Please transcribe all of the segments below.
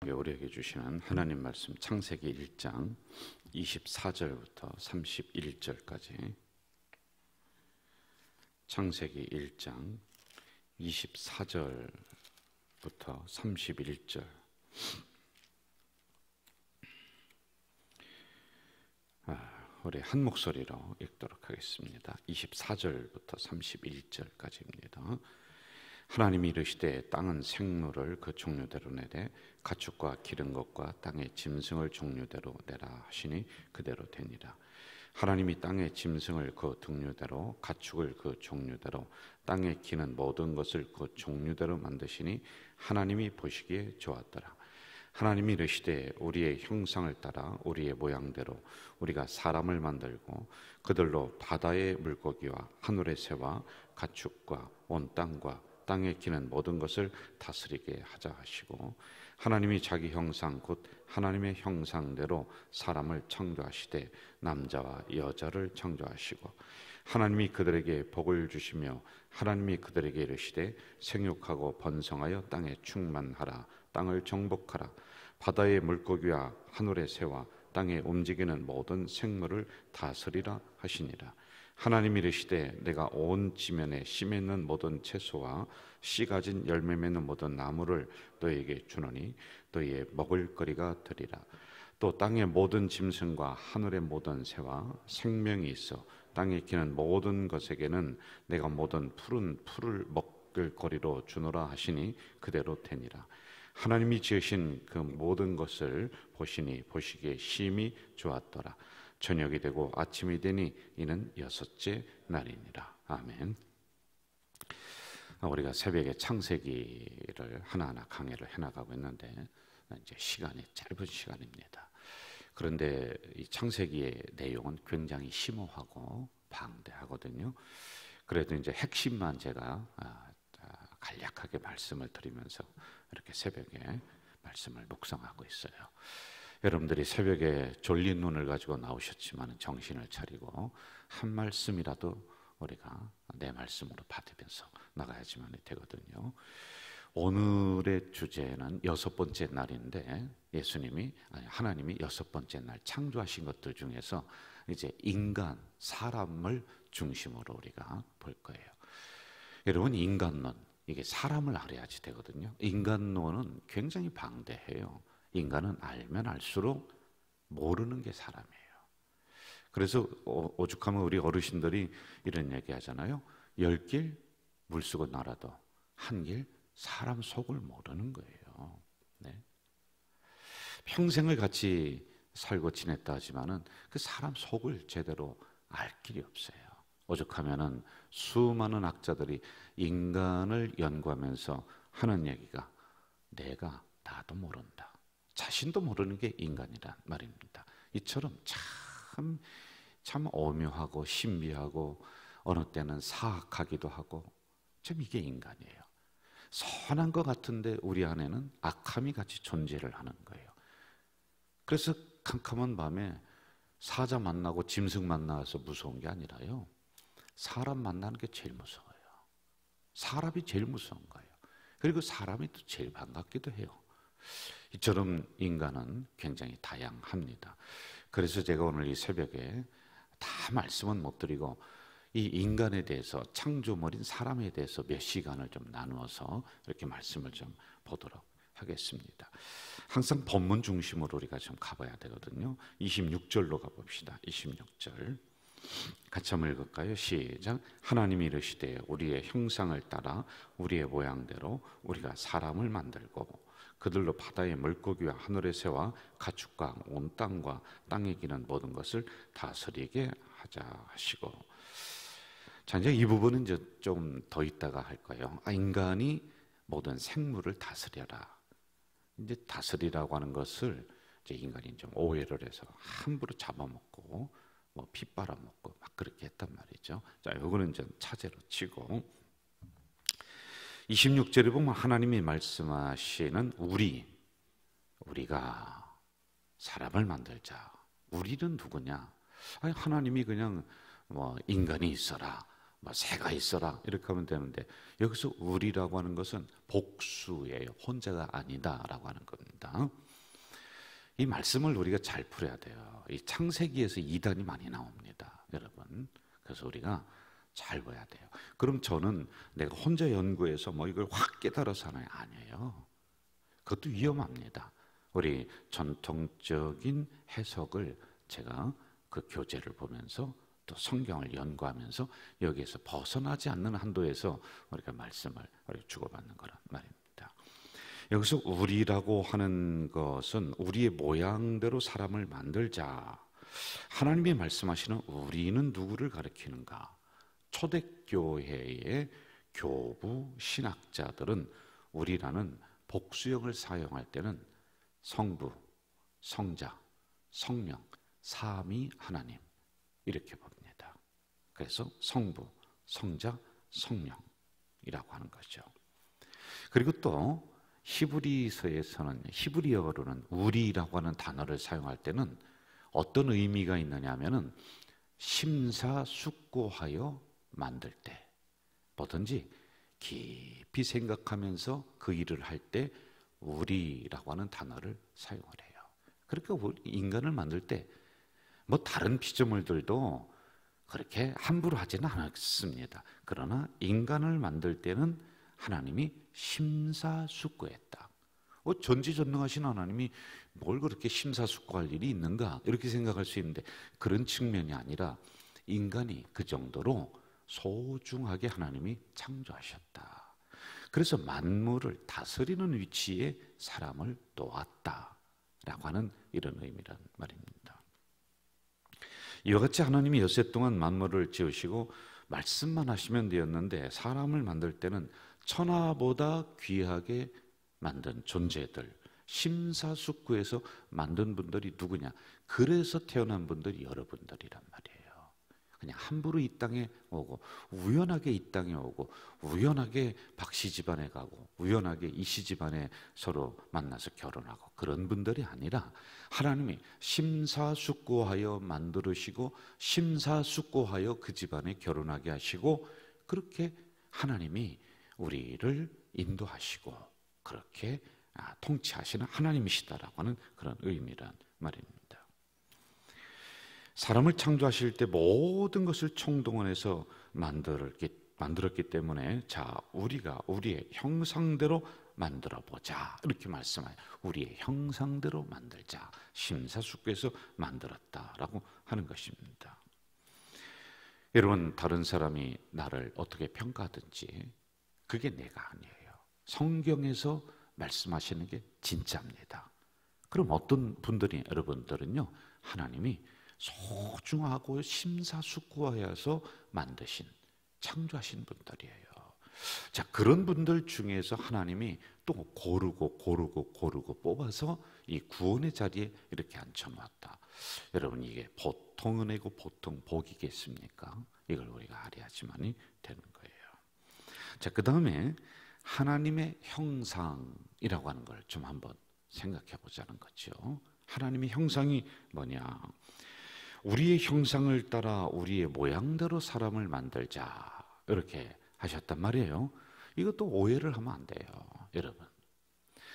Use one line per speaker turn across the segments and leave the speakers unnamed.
우리에게 주시는 하나님 말씀 창세기 1장 24절부터 31절까지. 창세기 1장 24절부터 31절. 우리 한 목소리로 읽도록 하겠습니다. 24절부터 31절까지입니다. 하나님이 이르시되 땅은 생물을 그 종류대로 내되 가축과 기른 것과 땅의 짐승을 종류대로 내라 하시니 그대로 되니라. 하나님이 땅의 짐승을 그 등류대로 가축을 그 종류대로 땅에 기는 모든 것을 그 종류대로 만드시니 하나님이 보시기에 좋았더라. 하나님이 이르시되 우리의 형상을 따라 우리의 모양대로 우리가 사람을 만들고 그들로 바다의 물고기와 하늘의 새와 가축과 온 땅과 땅에 기는 모든 것을 다스리게 하자 하시고, 하나님이 자기 형상 곧 하나님의 형상대로 사람을 창조하시되 남자와 여자를 창조하시고, 하나님이 그들에게 복을 주시며 하나님이 그들에게 이르시되 생육하고 번성하여 땅에 충만하라. 땅을 정복하라. 바다의 물고기와 하늘의 새와 땅에 움직이는 모든 생물을 다스리라 하시니라. 하나님이 이르시되 내가 온 지면에 씨 맺는 모든 채소와 씨 가진 열매 맺는 모든 나무를 너에게 주노니 너희의 먹을거리가 되리라. 또 땅의 모든 짐승과 하늘의 모든 새와 생명이 있어 땅에 기는 모든 것에게는 내가 모든 푸른 풀을 먹을 거리로 주노라 하시니 그대로 되니라. 하나님이 지으신 그 모든 것을 보시니 보시기에 심히 좋았더라. 저녁이 되고 아침이 되니 이는 여섯째 날이니라. 아멘. 우리가 새벽에 창세기를 하나하나 강해를 해나가고 있는데 이제 시간이 짧은 시간입니다. 그런데 이 창세기의 내용은 굉장히 심오하고 방대하거든요. 그래도 이제 핵심만 제가 간략하게 말씀을 드리면서 이렇게 새벽에 말씀을 묵상하고 있어요. 여러분들이 새벽에 졸린 눈을 가지고 나오셨지만 정신을 차리고 한 말씀이라도 우리가 내 말씀으로 받으면서 나가야지만 되거든요. 오늘의 주제는 여섯 번째 날인데 하나님이 여섯 번째 날 창조하신 것들 중에서 이제 인간, 사람을 중심으로 우리가 볼 거예요. 여러분, 인간론, 이게 사람을 알아야지 되거든요. 인간론은 굉장히 방대해요. 인간은 알면 알수록 모르는 게 사람이에요. 그래서 오죽하면 우리 어르신들이 이런 얘기 하잖아요. 10길 물쓰고 날아도 한 길 사람 속을 모르는 거예요. 네. 평생을 같이 살고 지냈다 하지만은 그 사람 속을 제대로 알 길이 없어요. 오죽하면은 수많은 학자들이 인간을 연구하면서 하는 얘기가 내가 나도 모른다. 자신도 모르는 게 인간이란 말입니다. 이처럼 참 오묘하고 신비하고 어느 때는 사악하기도 하고 참 이게 인간이에요. 선한 것 같은데 우리 안에는 악함이 같이 존재를 하는 거예요. 그래서 캄캄한 밤에 사자 만나고 짐승 만나서 무서운 게 아니라요, 사람 만나는 게 제일 무서워요. 사람이 제일 무서운 거예요. 그리고 사람이 또 제일 반갑기도 해요. 이처럼 인간은 굉장히 다양합니다. 그래서 제가 오늘 이 새벽에 다 말씀은 못 드리고 이 인간에 대해서, 창조물인 사람에 대해서 몇 시간을 좀 나누어서 이렇게 말씀을 좀 보도록 하겠습니다. 항상 본문 중심으로 우리가 좀 가봐야 되거든요. 26절로 가봅시다. 26절 같이 한번 읽을까요? 시작. 하나님이 이르시되 우리의 형상을 따라 우리의 모양대로 우리가 사람을 만들고 그들로 바다의 물고기와 하늘의 새와 가축과 온 땅과 땅에 기는 모든 것을 다스리게 하자 하시고. 자, 이제 이 부분은 이제 좀 더 있다가 할 거예요. 인간이 모든 생물을 다스려라. 이제 다스리라고 하는 것을 이제 인간이 좀 오해를 해서 함부로 잡아먹고 뭐 피 빨아먹고 막 그렇게 했단 말이죠. 자, 요거는 좀 차제로 치고 26절에 보면 하나님이 말씀하시는 우리가 사람을 만들자. 우리는 누구냐? 아니, 하나님이 그냥 뭐 인간이 있어라, 뭐 새가 있어라 이렇게 하면 되는데 여기서 우리라고 하는 것은 복수예요. 혼자가 아니다라고 하는 겁니다. 이 말씀을 우리가 잘 풀어야 돼요. 이 창세기에서 이단이 많이 나옵니다, 여러분. 그래서 우리가 잘 봐야 돼요. 그럼 저는 내가 혼자 연구해서 뭐 이걸 확 깨달아서 하나요? 아니에요. 그것도 위험합니다. 우리 전통적인 해석을 제가 그 교재를 보면서 또 성경을 연구하면서 여기에서 벗어나지 않는 한도에서 우리가 말씀을 주고받는 거란 말입니다. 여기서 우리라고 하는 것은 우리의 모양대로 사람을 만들자. 하나님이 말씀하시는 우리는 누구를 가리키는가? 초대교회의 교부 신학자들은 우리라는 복수형을 사용할 때는 성부, 성자, 성령, 삼위 하나님 이렇게 봅니다. 그래서 성부, 성자, 성령이라고 하는 거죠. 그리고 또 히브리서에서는 히브리어로는 우리라고 하는 단어를 사용할 때는 어떤 의미가 있느냐 하면은 심사숙고하여 만들 때 뭐든지 깊이 생각하면서 그 일을 할 때 우리라고 하는 단어를 사용을 해요. 그러니까 인간을 만들 때 뭐 다른 피조물들도 그렇게 함부로 하지는 않았습니다. 그러나 인간을 만들 때는 하나님이 심사숙고했다. 전지전능하신 하나님이 뭘 그렇게 심사숙고할 일이 있는가 이렇게 생각할 수 있는데 그런 측면이 아니라 인간이 그 정도로 소중하게 하나님이 창조하셨다. 그래서 만물을 다스리는 위치에 사람을 놓았다라고 하는 이런 의미란 말입니다. 이와 같이 하나님이 엿새 동안 만물을 지으시고 말씀만 하시면 되었는데 사람을 만들 때는 천하보다 귀하게 만든 존재들, 심사숙고해서 만든 분들이 누구냐? 그래서 태어난 분들이 여러분들이란 말이에요. 그냥 함부로 이 땅에 오고 우연하게 이 땅에 오고 우연하게 박씨 집안에 가고 우연하게 이씨 집안에 서로 만나서 결혼하고 그런 분들이 아니라 하나님이 심사숙고하여 만들으시고 심사숙고하여 그 집안에 결혼하게 하시고 그렇게 하나님이 우리를 인도하시고 그렇게 통치하시는 하나님이시다라고 하는 그런 의미란 말입니다. 사람을 창조하실 때 모든 것을 총동원해서 만들었기 때문에 자 우리가 우리의 형상대로 만들어 보자 이렇게 말씀해요. 우리의 형상대로 만들자 심사숙고해서 만들었다라고 하는 것입니다. 여러분 다른 사람이 나를 어떻게 평가하든지 그게 내가 아니에요. 성경에서 말씀하시는 게 진짜입니다. 그럼 어떤 분들이 여러분들은요 하나님이 소중하고 심사숙고하여서 만드신 창조하신 분들이에요. 자 그런 분들 중에서 하나님이 또 고르고 뽑아서 이 구원의 자리에 이렇게 앉혀놨다. 여러분 이게 보통 은혜고 보통 복이겠습니까? 이걸 우리가 알아야지만이 되는 거예요. 자 그 다음에 하나님의 형상이라고 하는 걸 좀 한번 생각해 보자는 거죠. 하나님의 형상이 뭐냐? 우리의 형상을 따라 우리의 모양대로 사람을 만들자 이렇게 하셨단 말이에요. 이것도 오해를 하면 안 돼요, 여러분.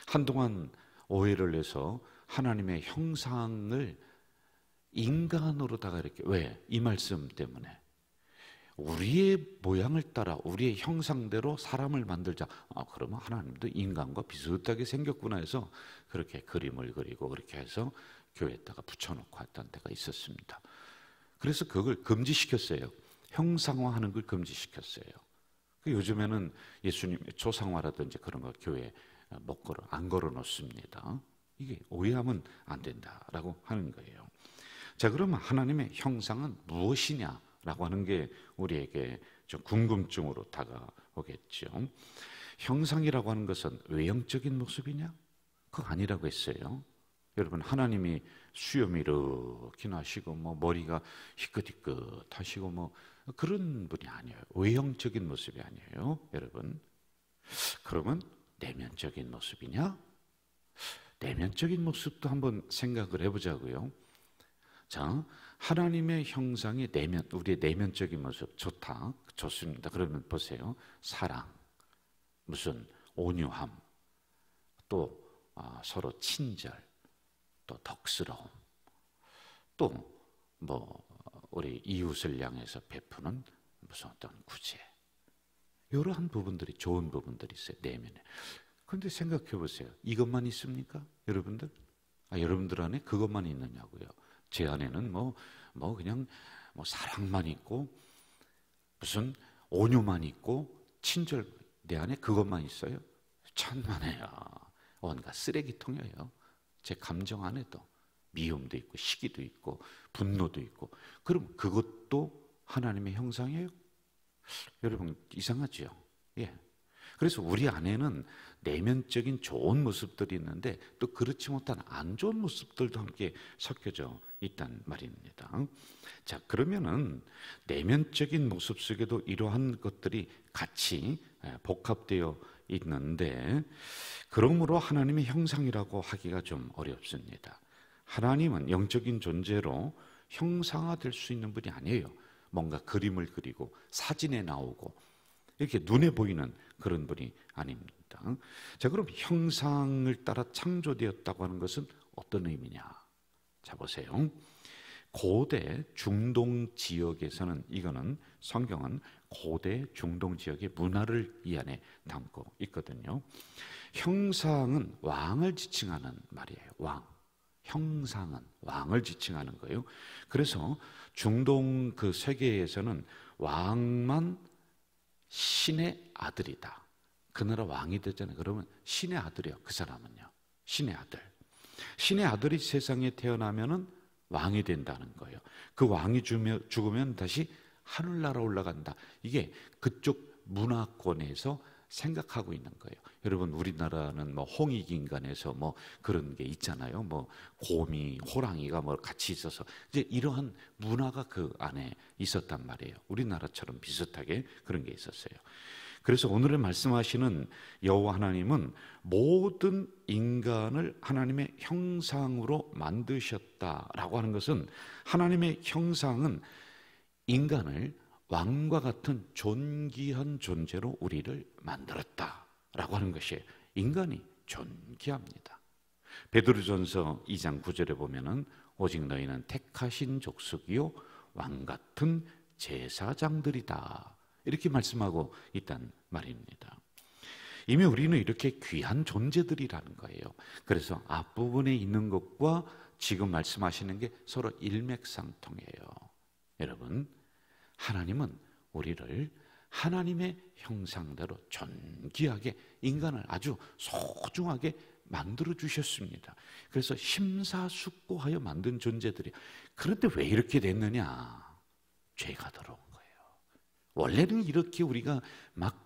한동안 오해를 해서 하나님의 형상을 인간으로다가 이렇게 왜? 이 말씀 때문에 우리의 모양을 따라 우리의 형상대로 사람을 만들자. 그러면 하나님도 인간과 비슷하게 생겼구나 해서 그렇게 그림을 그리고 그렇게 해서 교회에다가 붙여놓고 했던 때가 있었습니다. 그래서 그걸 금지시켰어요. 형상화하는 걸 금지시켰어요. 요즘에는 예수님의 조상화라든지 그런 거 교회에 안 걸어 놓습니다. 이게 오해하면 안 된다라고 하는 거예요. 자, 그러면 하나님의 형상은 무엇이냐라고 하는 게 우리에게 좀 궁금증으로 다가오겠죠. 형상이라고 하는 것은 외형적인 모습이냐? 그거 아니라고 했어요. 여러분 하나님이 수염이 이렇게 나시고 뭐 머리가 희끗희끗하시고 뭐 그런 분이 아니에요. 외형적인 모습이 아니에요, 여러분. 그러면 내면적인 모습이냐? 내면적인 모습도 한번 생각을 해보자고요. 자, 하나님의 형상이 우리의 내면적인 모습 좋다. 좋습니다. 그러면 보세요. 사랑, 무슨 온유함, 또 서로 친절, 또 덕스러움, 또 뭐 우리 이웃을 향해서 베푸는 무슨 어떤 구제, 이러한 부분들이 좋은 부분들이 있어요. 내면에. 그런데 생각해 보세요. 이것만 있습니까? 여러분들? 여러분들 안에 그것만 있느냐고요. 제 안에는 그냥 사랑만 있고 무슨 온유만 있고 친절, 내 안에 그것만 있어요? 천만에요. 온갖 쓰레기통이에요. 제 감정 안에도 미움도 있고 시기도 있고 분노도 있고. 그럼 그것도 하나님의 형상이에요? 여러분 이상하죠? 예. 그래서 우리 안에는 내면적인 좋은 모습들이 있는데 또 그렇지 못한 안 좋은 모습들도 함께 섞여져 있단 말입니다. 자, 그러면은 내면적인 모습 속에도 이러한 것들이 같이 복합되어 있는데, 그러므로 하나님의 형상이라고 하기가 좀 어렵습니다. 하나님은 영적인 존재로 형상화될 수 있는 분이 아니에요. 뭔가 그림을 그리고 사진에 나오고 이렇게 눈에 보이는 그런 분이 아닙니다. 자, 그럼 형상을 따라 창조되었다고 하는 것은 어떤 의미냐? 자, 보세요. 고대 중동 지역에서는, 이거는 성경은 고대 중동 지역의 문화를 이 안에 담고 있거든요. 형상은 왕을 지칭하는 말이에요. 왕. 형상은 왕을 지칭하는 거예요. 그래서 중동 그 세계에서는 왕만 신의 아들이다. 그 나라 왕이 되잖아요. 그러면 신의 아들이요. 그 사람은요. 신의 아들. 신의 아들이 세상에 태어나면은 왕이 된다는 거예요. 그 왕이 죽으면 다시 하늘나라 올라간다. 이게 그쪽 문화권에서 생각하고 있는 거예요. 여러분, 우리나라는 홍익인간에서 그런 게 있잖아요. 곰이, 호랑이가 같이 있어서 이제 이러한 문화가 그 안에 있었단 말이에요. 우리나라처럼 비슷하게 그런 게 있었어요. 그래서 오늘의 말씀하시는 여호와 하나님은 모든 인간을 하나님의 형상으로 만드셨다라고 하는 것은, 하나님의 형상은 인간을 왕과 같은 존귀한 존재로 우리를 만들었다라고 하는 것이, 인간이 존귀합니다. 베드로전서 2장 9절에 보면은 오직 너희는 택하신 족속이요 왕 같은 제사장들이다, 이렇게 말씀하고 있단 말입니다. 이미 우리는 이렇게 귀한 존재들이라는 거예요. 그래서 앞부분에 있는 것과 지금 말씀하시는 게 서로 일맥상통해요. 여러분, 하나님은 우리를 하나님의 형상대로 존귀하게, 인간을 아주 소중하게 만들어 주셨습니다. 그래서 심사숙고하여 만든 존재들이. 그런데 왜 이렇게 됐느냐? 죄가 들어온 거예요. 원래는 이렇게 우리가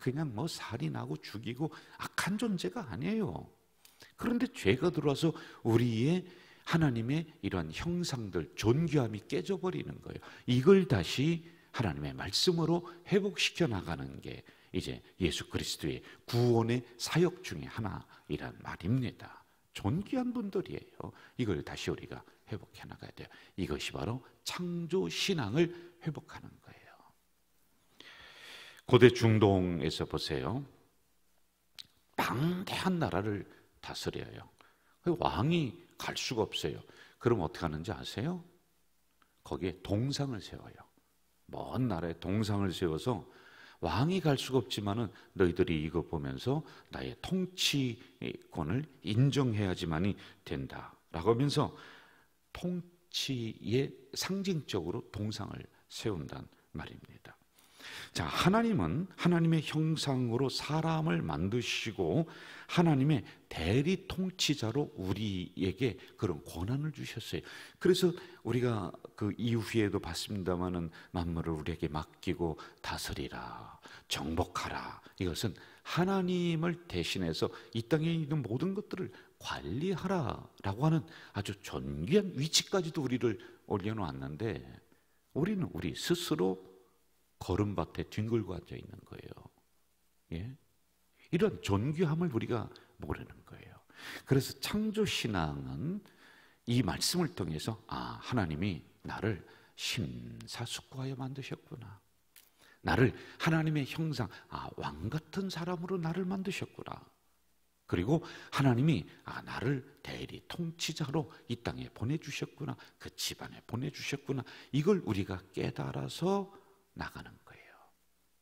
그냥 살인하고 죽이고 악한 존재가 아니에요. 그런데 죄가 들어와서 우리의 하나님의 이러한 형상들, 존귀함이 깨져버리는 거예요. 이걸 다시 하나님의 말씀으로 회복시켜 나가는 게 이제 예수 그리스도의 구원의 사역 중에 하나이란 말입니다. 존귀한 분들이에요. 이걸 다시 우리가 회복해 나가야 돼요. 이것이 바로 창조 신앙을 회복하는 거예요. 고대 중동에서 보세요. 방대한 나라를 다스려요. 왕이 갈 수가 없어요. 그럼 어떻게 하는지 아세요? 거기에 동상을 세워요. 먼 나라에 동상을 세워서 왕이 갈 수가 없지만은 너희들이 이거 보면서 나의 통치권을 인정해야지만이 된다라고 하면서 통치의 상징적으로 동상을 세운단 말입니다. 자, 하나님은 하나님의 형상으로 사람을 만드시고 하나님의 대리 통치자로 우리에게 그런 권한을 주셨어요. 그래서 우리가 그 이후에도 봤습니다마는 만물을 우리에게 맡기고 다스리라, 정복하라. 이것은 하나님을 대신해서 이 땅에 있는 모든 것들을 관리하라라고 하는 아주 존귀한 위치까지도 우리를 올려놓았는데, 우리는 우리 스스로 거름밭에 뒹굴고 앉아 있는 거예요. 예? 이런 존귀함을 우리가 모르는 거예요. 그래서 창조신앙은 이 말씀을 통해서 하나님이 나를 심사숙고하여 만드셨구나. 나를 하나님의 형상, 왕 같은 사람으로 나를 만드셨구나. 그리고 하나님이 나를 대리 통치자로 이 땅에 보내주셨구나. 그 집안에 보내주셨구나. 이걸 우리가 깨달아서 나가는 거예요.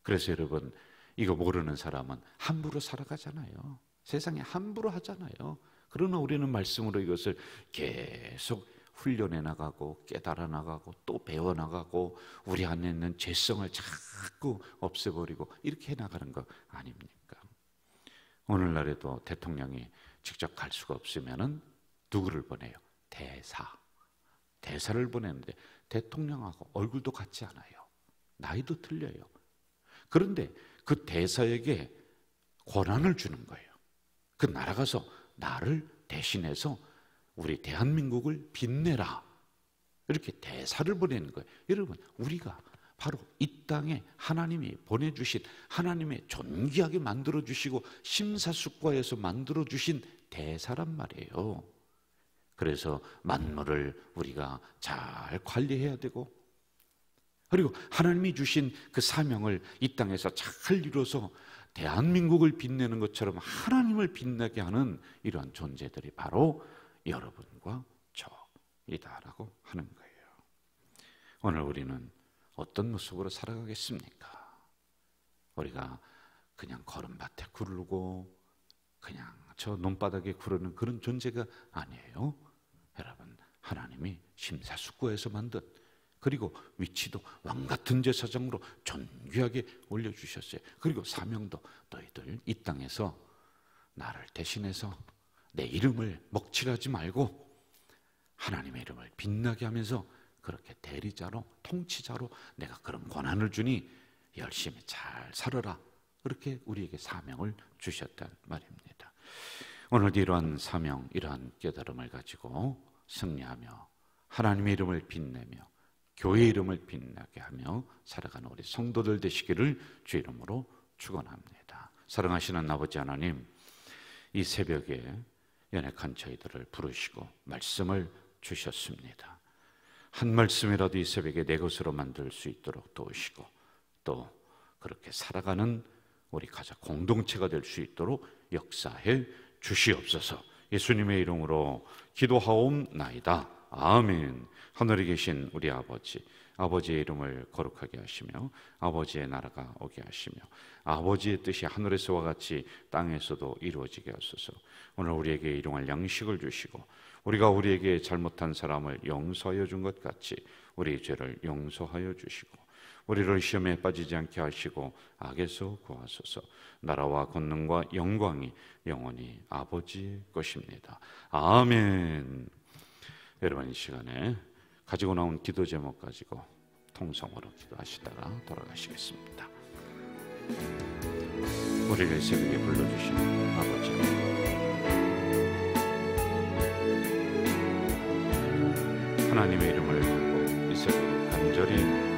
그래서 여러분, 이거 모르는 사람은 함부로 살아가잖아요. 세상에 함부로 하잖아요. 그러나 우리는 말씀으로 이것을 계속 훈련해 나가고 깨달아 나가고 또 배워 나가고 우리 안에 있는 죄성을 자꾸 없애버리고 이렇게 해 나가는 거 아닙니까? 오늘날에도 대통령이 직접 갈 수가 없으면은 누구를 보내요? 대사를 보내는데 대통령하고 얼굴도 같지 않아요. 나이도 틀려요. 그런데 그 대사에게 권한을 주는 거예요. 그 나라가서 나를 대신해서 우리 대한민국을 빛내라. 이렇게 대사를 보내는 거예요. 여러분, 우리가 바로 이 땅에 하나님이 보내주신, 하나님의 존귀하게 만들어주시고 심사숙고해서 만들어주신 대사란 말이에요. 그래서 만물을 우리가 잘 관리해야 되고, 그리고 하나님이 주신 그 사명을 이 땅에서 잘 이루어서 대한민국을 빛내는 것처럼 하나님을 빛나게 하는 이러한 존재들이 바로 여러분과 저이다라고 하는 거예요. 오늘 우리는 어떤 모습으로 살아가겠습니까? 우리가 그냥 걸음밭에 구르고 그냥 저 논바닥에 구르는 그런 존재가 아니에요. 여러분, 하나님이 심사숙고해서 만든, 그리고 위치도 왕같은 제사장으로 존귀하게 올려주셨어요. 그리고 사명도 너희들 이 땅에서 나를 대신해서 내 이름을 먹칠하지 말고 하나님의 이름을 빛나게 하면서 그렇게 대리자로 통치자로 내가 그런 권한을 주니 열심히 잘 살아라. 그렇게 우리에게 사명을 주셨단 말입니다. 오늘도 이러한 사명, 이러한 깨달음을 가지고 승리하며 하나님의 이름을 빛내며 교회의 이름을 빛나게 하며 살아가는 우리 성도들 되시기를 주 이름으로 축원합니다. 사랑하시는 아버지 하나님, 이 새벽에 연약한 저희들을 부르시고 말씀을 주셨습니다. 한 말씀이라도 이 새벽에 내 것으로 만들 수 있도록 도우시고 또 그렇게 살아가는 우리 가족 공동체가 될 수 있도록 역사해 주시옵소서. 예수님의 이름으로 기도하옵나이다. 아멘. 하늘에 계신 우리 아버지, 아버지의 이름을 거룩하게 하시며 아버지의 나라가 오게 하시며 아버지의 뜻이 하늘에서와 같이 땅에서도 이루어지게 하소서. 오늘 우리에게 일용할 양식을 주시고 우리가 우리에게 잘못한 사람을 용서하여 준 것 같이 우리의 죄를 용서하여 주시고 우리를 시험에 빠지지 않게 하시고 악에서 구하소서. 나라와 권능과 영광이 영원히 아버지의 것입니다. 아멘. 여러분, 이 시간에 가지고 나온 기도 제목 가지고 통성으로 기도하시다가 돌아가시겠습니다. 우리를 새벽에 불러주신 아버지, 하나님의 이름을 받고 이 새벽에 간절히